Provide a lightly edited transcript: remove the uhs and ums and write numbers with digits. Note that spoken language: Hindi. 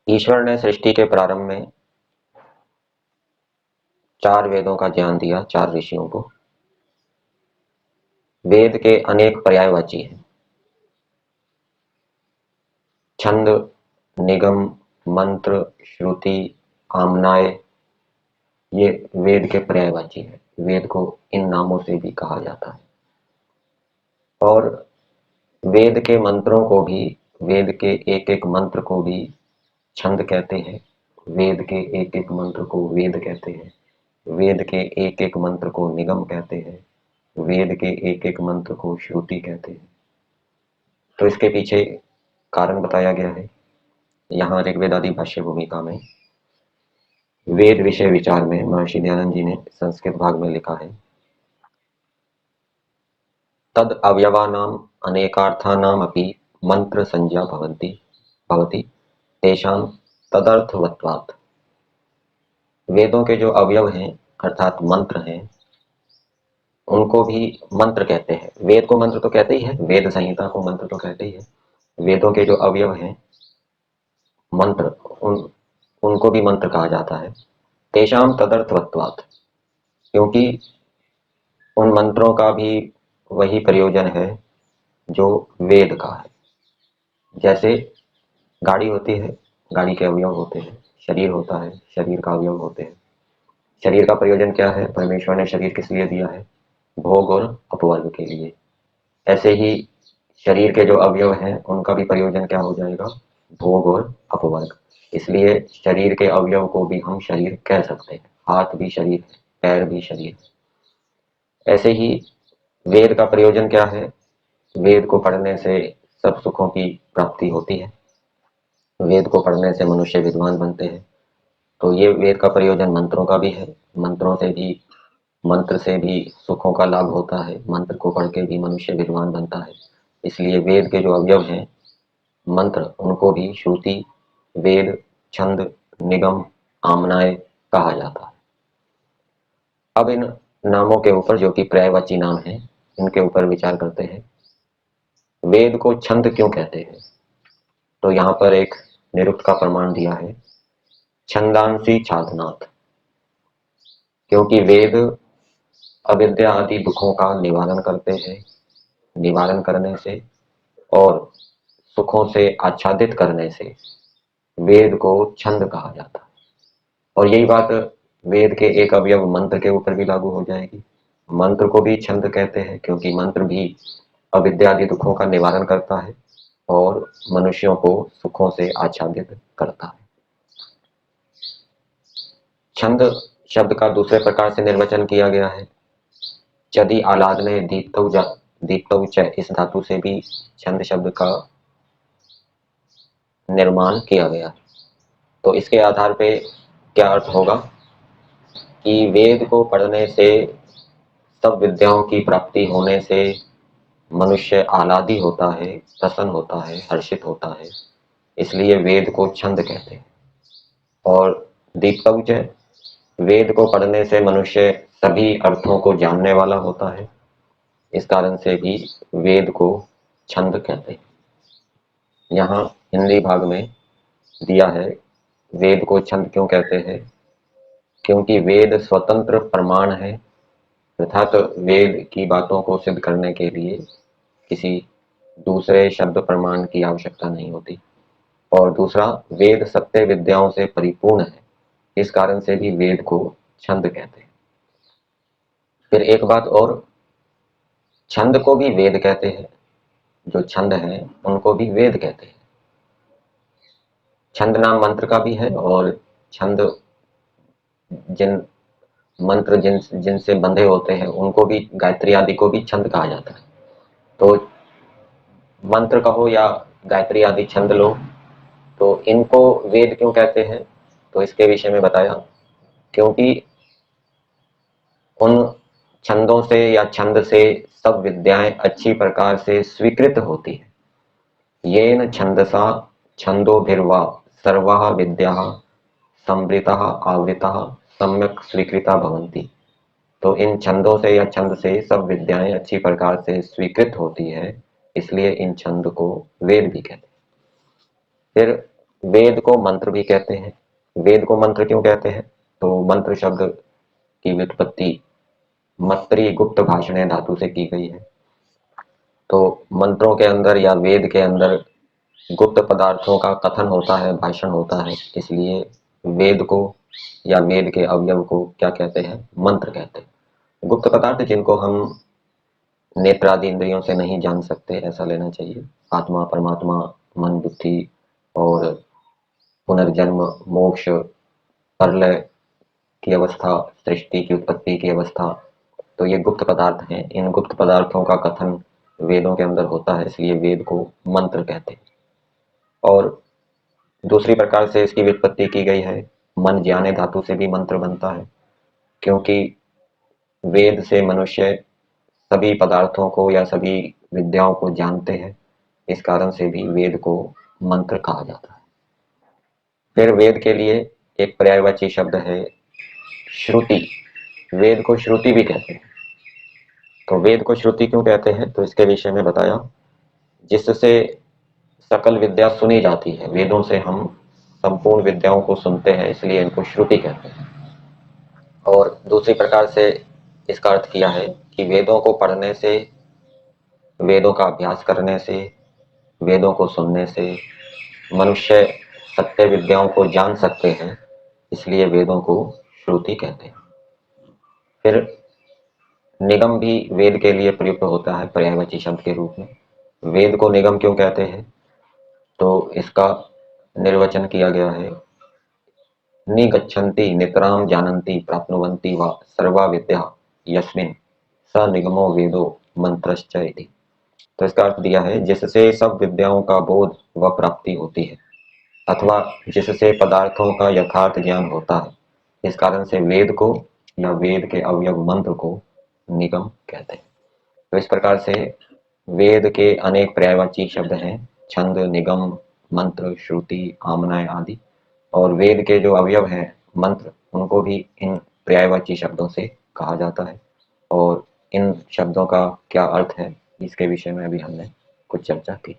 ईश्वर ने सृष्टि के प्रारंभ में 4 वेदों का ज्ञान दिया 4 ऋषियों को। वेद के अनेक पर्यायवाची हैं। छंद, निगम, मंत्र, श्रुति, आम्नाय, ये वेद के पर्यायवाची हैं। वेद को इन नामों से भी कहा जाता है। और वेद के मंत्रों को भी, वेद के एक एक मंत्र को भी छंद कहते हैं। वेद के एक एक मंत्र को वेद कहते हैं। वेद के एक एक मंत्र को निगम कहते हैं। वेद के एक एक मंत्र को श्रुति कहते हैं। तो इसके पीछे कारण बताया गया है। यहाँ ऋग्वेद आदि भाष्य भूमिका में वेद विषय विचार में महर्षि दयानंद जी ने संस्कृत भाग में लिखा है, तद अवयवानाम अनेकार्थानाम अपि मंत्र संज्ञा भवति तेषां तदर्थवत्वात्। वेदों के जो अवयव हैं अर्थात मंत्र हैं, उनको भी मंत्र कहते हैं। वेद को मंत्र तो कहते ही है, वेद संहिता को मंत्र तो कहते ही है। वेदों के जो अवयव हैं मंत्र, उनको भी मंत्र कहा जाता है। तेषां तदर्थवत्वात्, क्योंकि उन मंत्रों का भी वही प्रयोजन है जो वेद का है। जैसे गाड़ी होती है, गाड़ी के अवयव होते हैं। शरीर होता है, शरीर का अवयव होते हैं। शरीर का प्रयोजन क्या है? परमेश्वर ने शरीर किस लिए दिया है? भोग और अपवर्ग के लिए। ऐसे ही शरीर के जो अवयव हैं उनका भी प्रयोजन क्या हो जाएगा? भोग और अपवर्ग। इसलिए शरीर के अवयव को भी हम शरीर कह सकते हैं। हाथ भी शरीर है, पैर भी शरीर है। ऐसे ही वेद का प्रयोजन क्या है? वेद को पढ़ने से सब सुखों की प्राप्ति होती है। वेद को पढ़ने से मनुष्य विद्वान बनते हैं। तो ये वेद का प्रयोजन मंत्रों का भी है। मंत्र से भी सुखों का लाभ होता है। मंत्र को पढ़ के भी मनुष्य विद्वान बनता है। इसलिए वेद के जो अवयव हैं मंत्र, उनको भी श्रुति, वेद, छंद, निगम, आम्नाय कहा जाता है। अब इन नामों के ऊपर, जो कि पर्यायवाची नाम है, इनके ऊपर विचार करते हैं। वेद को छंद क्यों कहते हैं? तो यहाँ पर एक निरुक्त का प्रमाण दिया है, छंदांसी छादनात्। क्योंकि वेद अविद्या आदि दुखों का निवारण करते हैं। निवारण करने से और सुखों से आच्छादित करने से वेद को छंद कहा जाता है। और यही बात वेद के एक अवयव मंत्र के ऊपर भी लागू हो जाएगी। मंत्र को भी छंद कहते हैं, क्योंकि मंत्र भी अविद्या आदि दुखों का निवारण करता है और मनुष्यों को सुखों से आच्छादित करता है। छंद शब्द का दूसरे प्रकार से निर्वचन किया गया है, यदि आलादने दीप्तौ च, इस धातु से भी छंद शब्द का निर्माण किया गया। तो इसके आधार पे क्या अर्थ होगा कि वेद को पढ़ने से, सब विद्याओं की प्राप्ति होने से मनुष्य आह्लादी होता है, प्रसन्न होता है, हर्षित होता है। इसलिए वेद को छंद कहते हैं। और दीप्तौज, वेद को पढ़ने से मनुष्य सभी अर्थों को जानने वाला होता है। इस कारण से भी वेद को छंद कहते हैं। यहाँ हिंदी भाग में दिया है, वेद को छंद क्यों कहते हैं? क्योंकि वेद स्वतंत्र प्रमाण है, अर्थात वेद की बातों को सिद्ध करने के लिए किसी दूसरे शब्द प्रमाण की आवश्यकता नहीं होती। और दूसरा, वेद सत्य विद्याओं से परिपूर्ण है। इस कारण से भी वेद को छंद कहते हैं। फिर एक बात और, छंद को भी वेद कहते हैं। जो छंद हैं उनको भी वेद कहते हैं। छंद नाम मंत्र का भी है, और छंद जिन मंत्र जिनसे बंधे होते हैं उनको भी, गायत्री आदि को भी छंद कहा जाता है। तो मंत्र कहो या गायत्री आदि छंद लो, तो इनको वेद क्यों कहते हैं? तो इसके विषय में बताया, क्योंकि उन छंदों से या छंद से सब विद्याएं अच्छी प्रकार से स्वीकृत होती है। येन छंदसा छंदोभिर्वा सर्वाः विद्याः संवृताः आवृताः सम्यक स्वीकृता भवन्ति। तो इन छंदों से या छंद से सब विद्याएं अच्छी प्रकार से स्वीकृत होती है, इसलिए इन छंद को वेद भी कहते हैं। फिर वेद को मंत्र भी कहते हैं। वेद को मंत्र क्यों कहते हैं? तो मंत्र शब्द की व्युत्पत्ति मत्री गुप्त भाषण धातु से की गई है। तो मंत्रों के अंदर या वेद के अंदर गुप्त पदार्थों का कथन होता है, भाषण होता है, इसलिए वेद को या वेद के अवयव को क्या कहते हैं? मंत्र कहते हैं। गुप्त पदार्थ जिनको हम नेत्रादि इंद्रियों से नहीं जान सकते, ऐसा लेना चाहिए। आत्मा, परमात्मा, मन, बुद्धि और पुनर्जन्म, मोक्ष, प्रलय की अवस्था, सृष्टि की उत्पत्ति की अवस्था, तो ये गुप्त पदार्थ हैं। इन गुप्त पदार्थों का कथन वेदों के अंदर होता है, इसलिए वेद को मंत्र कहते हैं। और दूसरी प्रकार से इसकी व्युत्पत्ति की गई है, मन ज्ञाने धातु से भी मंत्र बनता है, क्योंकि वेद से मनुष्य सभी पदार्थों को या सभी विद्याओं को जानते हैं, इस कारण से भी वेद को मंत्र कहा जाता है। फिर वेद के लिए एक पर्यायवाची शब्द है श्रुति। वेद को श्रुति भी कहते हैं। तो वेद को श्रुति क्यों कहते हैं? तो इसके विषय में बताया, जिससे सकल विद्या सुनी जाती है। वेदों से हम संपूर्ण विद्याओं को सुनते हैं, इसलिए इनको श्रुति कहते हैं। और दूसरी प्रकार से इसका अर्थ किया है कि वेदों को पढ़ने से, वेदों का अभ्यास करने से, वेदों को सुनने से मनुष्य सत्य विद्याओं को जान सकते हैं, इसलिए वेदों को श्रुति कहते हैं। फिर निगम भी वेद के लिए प्रयुक्त होता है पर्यायवाची शब्द के रूप में। वेद को निगम क्यों कहते हैं? तो इसका निर्वचन किया गया है, निगच्छन्ति नितराम जानन्ति प्राप्नुवन्ति वा सर्वा विद्या यस्मिन् स निगमो वेदो मंत्रश्च इति। तो इसका अर्थ दिया है, जिससे सब विद्याओं का बोध व प्राप्ति होती है, अथवा जिससे पदार्थों का यथार्थ ज्ञान होता है, इस कारण से वेद को या वेद के अवयव मंत्र को निगम कहते हैं। तो इस प्रकार से वेद के अनेक पर्यायवाची शब्द हैं, छंद, निगम, मंत्र, श्रुति, आमनाय आदि। और वेद के जो अवयव हैं मंत्र, उनको भी इन पर्यायवाची शब्दों से कहा जाता है। और इन शब्दों का क्या अर्थ है, इसके विषय में अभी हमने कुछ चर्चा की।